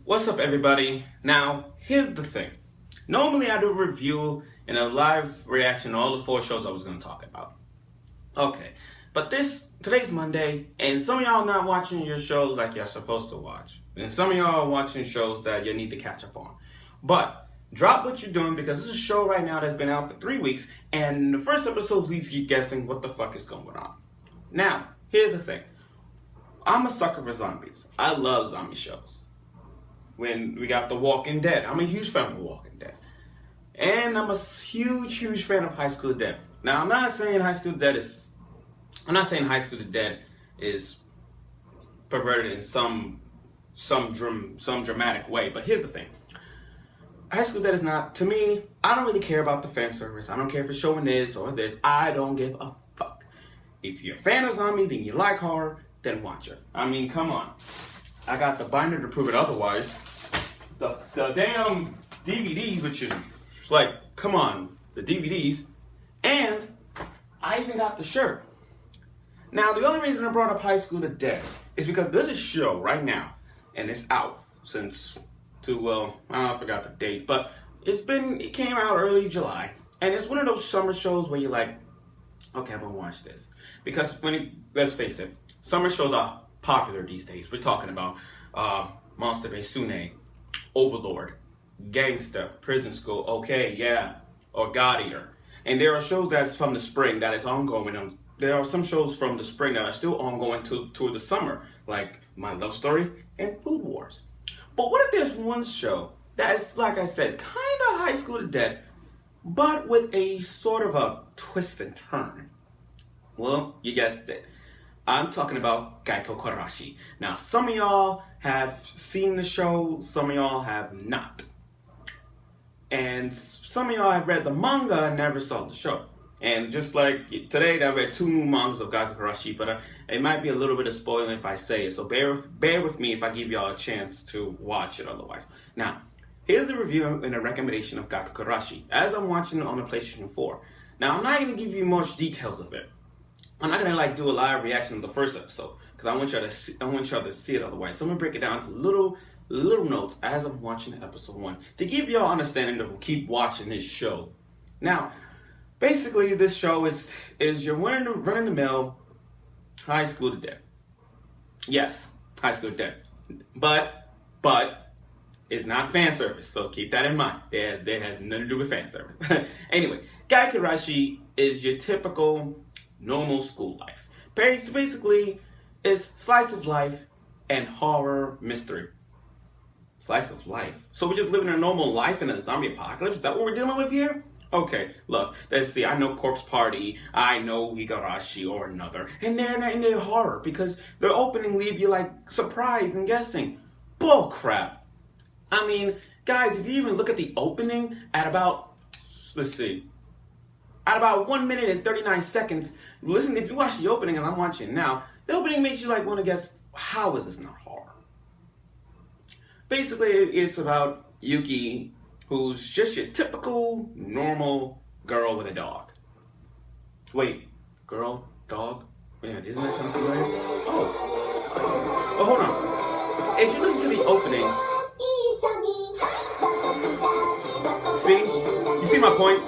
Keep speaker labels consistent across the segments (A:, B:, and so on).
A: What's up, everybody? Now, here's the thing. Normally, I do a review and a live reaction to all the 4 shows I was going to talk about. Okay, but today's Monday, and some of y'all not watching your shows like you're supposed to watch. And some of y'all are watching shows that you need to catch up on. But drop what you're doing, because there's a show right now that's been out for 3 weeks, and the first episode leaves you guessing what the fuck is going on. Now, here's the thing. I'm a sucker for zombies. I love zombie shows. When we got The Walking Dead, I'm a huge fan of The Walking Dead. And I'm a huge fan of High School Dead. Now, I'm not saying High School Dead is perverted in some dramatic way, but here's the thing. High School Dead is not, to me, I don't really care about the fan service. I don't care if it's showing this or this. I don't give a fuck. If you're a fan of zombies and you like horror, then watch it. I mean, come on. I got the binder to prove it otherwise. The damn DVDs, which is like, come on, the DVDs. And I even got the shirt. Now, the only reason I brought up High School Dead is because there's a show right now, and it's out since, I forgot the date, but it came out early July, and it's one of those summer shows where you're like, okay, I'm gonna watch this. Because let's face it, summer shows are popular these days. We're talking about Monster Sune, Overlord, Gangsta, Prison School, okay, yeah, or God Eater. And there are shows that's from the spring that is ongoing. There are some shows from the spring that are still ongoing toward the summer, like My Love Story and Food Wars. But what if there's one show that's, like I said, kind of High School Dead, but with a sort of a twist and turn? Well, you guessed it. I'm talking about Gakkou Gurashi. Now, some of y'all have seen the show, some of y'all have not. And some of y'all have read the manga and never saw the show. And just like today, I read 2 new mangas of Gakkou Gurashi, but it might be a little bit of spoiling if I say it. So bear with me if I give y'all a chance to watch it otherwise. Now, here's the review and a recommendation of Gakkou Gurashi as I'm watching it on the PlayStation 4. Now, I'm not going to give you much details of it. I'm not gonna do a live reaction of the first episode because I want y'all to see it otherwise. So I'm gonna break it down to little notes as I'm watching episode 1 to give y'all understanding to keep watching this show. Now, basically, this show is your run-of-the-mill High School Dead. Yes, High School Dead, but it's not fan service. So keep that in mind. That has nothing to do with fan service. Anyway, Gakkou Gurashi is your typical normal school life. Basically, it's slice of life and horror mystery. Slice of life. So we're just living a normal life in a zombie apocalypse? Is that what we're dealing with here? Okay, look, let's see. I know Corpse Party, I know Higurashi or another, and they're horror because their opening leave you like surprised and guessing. Bull crap. I mean, guys, if you even look at the opening at about, let's see, at about 1 minute and 39 seconds, listen, if you watch the opening, and I'm watching it now, the opening makes you like want to guess, how is this not horror? Basically, it's about Yuki, who's just your typical, normal girl with a dog. Wait, girl, dog? Man, isn't that kind of familiar? Oh. Well, hold on. If you listen to the opening, you see my point?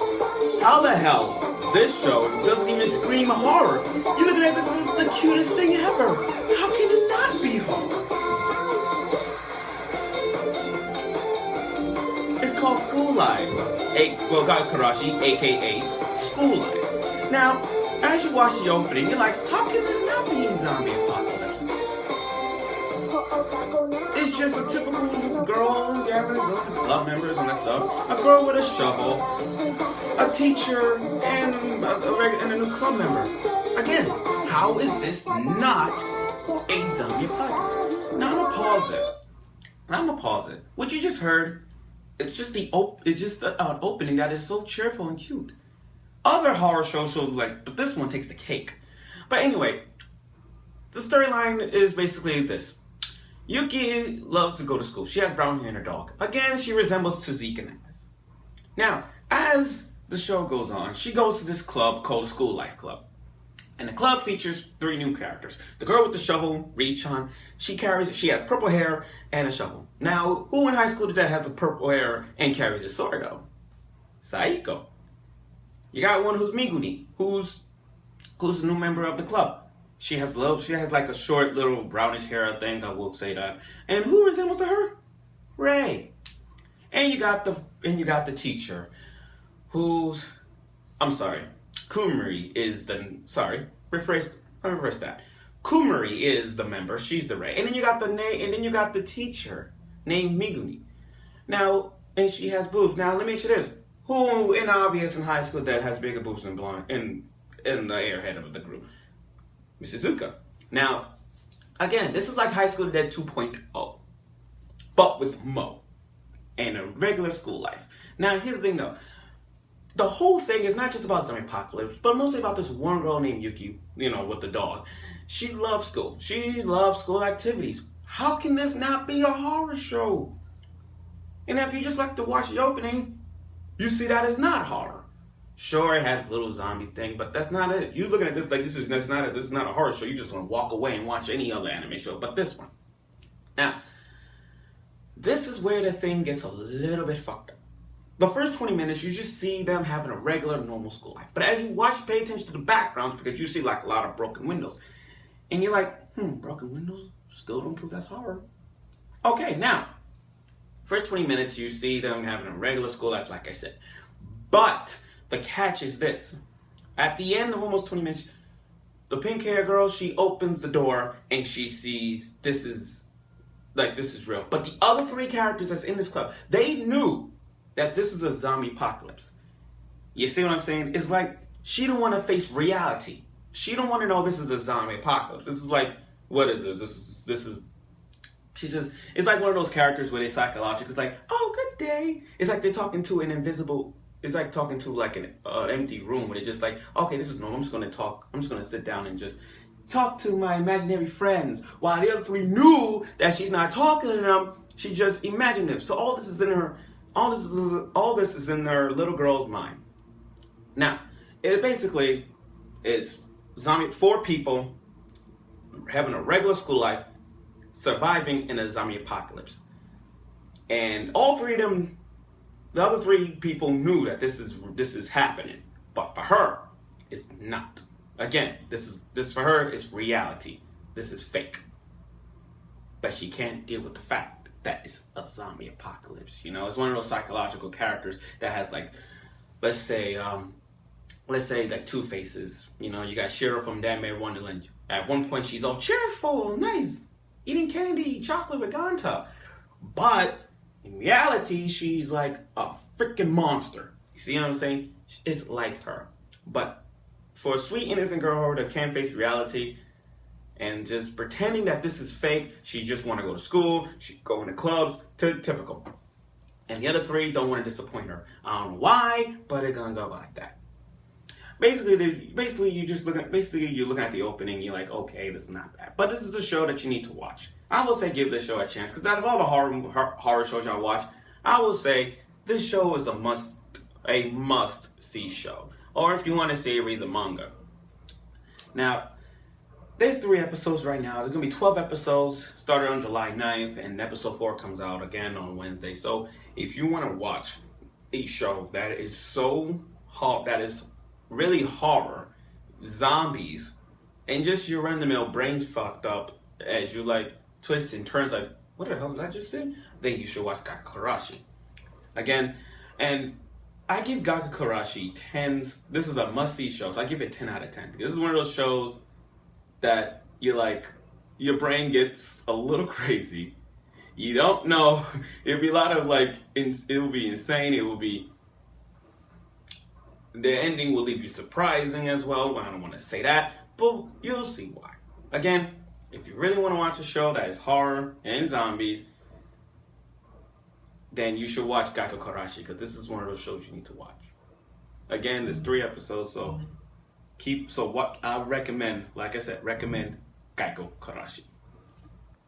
A: How the hell this show doesn't even scream horror? You look at it, this is the cutest thing ever. How can it not be horror? It's called School Life. Gakkou Gurashi, aka School Life. Now, as you watch the opening, you're like, how can this not be a zombie apocalypse? It's just a typical girl gathering club members and that stuff. A girl with a shovel, a teacher, and a new club member. Again, how is this not a zombie apocalypse? Now I'm gonna pause it. What you just heard, it's just an opening that is so cheerful and cute. Other horror shows but this one takes the cake. But anyway, the storyline is basically this. Yuki loves to go to school. She has brown hair and a dog. Again, she resembles Suzuki and Alice. Now, as the show goes on, she goes to this club called the School Life Club. And the club features 3 new characters. The girl with the shovel, Ri-chan, she has purple hair and a shovel. Now, who in high school today has a purple hair and carries a sword though? Saiko. You got one who's Megumi, who's a new member of the club. She has like a short little brownish hair, I think, I will say that. And who resembles her? Ray. And you got the teacher, who's, I'm sorry, Kumari is the, sorry, reverse that. Kumari is the member, she's the Ray. And then you got the teacher named Megumi. Now, and she has boobs. Now let me ask you this. Who in obvious in high school that has bigger boobs than blonde in the airhead of the group? Mrs. Zuka. Now, again, this is like High School Dead 2.0, but with Mo and a regular school life. Now, here's the thing though. The whole thing is not just about zombie apocalypse, but mostly about this one girl named Yuki, with the dog. She loves school. She loves school activities. How can this not be a horror show? And if you just like to watch the opening, you see that it's not horror. Sure, it has a little zombie thing, but that's not it. You looking at this like this is not a horror show. You just want to walk away and watch any other anime show, but this one. Now, this is where the thing gets a little bit fucked up. The first 20 minutes, you just see them having a regular, normal school life. But as you watch, pay attention to the backgrounds because you see like a lot of broken windows. And you're like, broken windows? Still don't prove that's horror. Okay, now, first 20 minutes, you see them having a regular school life, like I said. But the catch is this. At the end of almost 20 minutes, the pink hair girl, she opens the door and she sees this is real. But the other 3 characters that's in this club, they knew that this is a zombie apocalypse. You see what I'm saying? It's like she don't want to face reality. She don't want to know this is a zombie apocalypse. This is like, what is this? This is she says, it's like one of those characters where they're psychological. It's like, oh, good day. It's like they're talking to an invisible, it's like talking to like an empty room where they're just like, okay, this is normal. I'm just going to talk. I'm just going to sit down and just talk to my imaginary friends. While the other 3 knew that she's not talking to them, she just imagined them. So all this is in her, all this is in her little girl's mind. Now, it basically is 4 people having a regular school life, surviving in a zombie apocalypse. And all 3 of them, the other 3 people knew that this is happening. But for her, it's not. Again, this for her is reality. This is fake. But she can't deal with the fact that it's a zombie apocalypse. It's one of those psychological characters that has like, let's say like 2 faces. You got Shiro from Damn Wonderland. At one point, she's all cheerful, nice, eating candy, chocolate with Ganta. But in reality, she's like a freaking monster. You see what I'm saying? It's like her. But for a sweet, innocent girl that can't face reality and just pretending that this is fake, she just want to go to school, she go into clubs, typical. And the other 3 don't want to disappoint her. I don't know why, but it's gonna go like that. Basically, you're looking at the opening, you're like, okay, this is not bad. But this is a show that you need to watch. I will say give this show a chance, because out of all the horror shows I watch, I will say this show is a must-see show. Or if you want to see, read the manga. Now, there's 3 episodes right now. There's going to be 12 episodes, started on July 9th, and episode 4 comes out again on Wednesday. So, if you want to watch a show that is so hot, that is really horror, zombies, and just your run-of-the-mill brains fucked up as you like twists and turns like, what the hell did I just say? Then you should watch Gakkou Gurashi. Again, and I give Gakkou Gurashi 10s. This is a must-see show, so I give it 10 out of 10. This is one of those shows that you're like, your brain gets a little crazy. You don't know. It'll be a lot of like, it will be insane. It will be, the ending will leave you surprising as well. I don't want to say that, but you'll see why. Again, if you really want to watch a show that is horror and zombies, then you should watch Gakkou Gurashi, because this is one of those shows you need to watch. Again, there's 3 episodes, so what I recommend, like I said, recommend Gakkou Gurashi.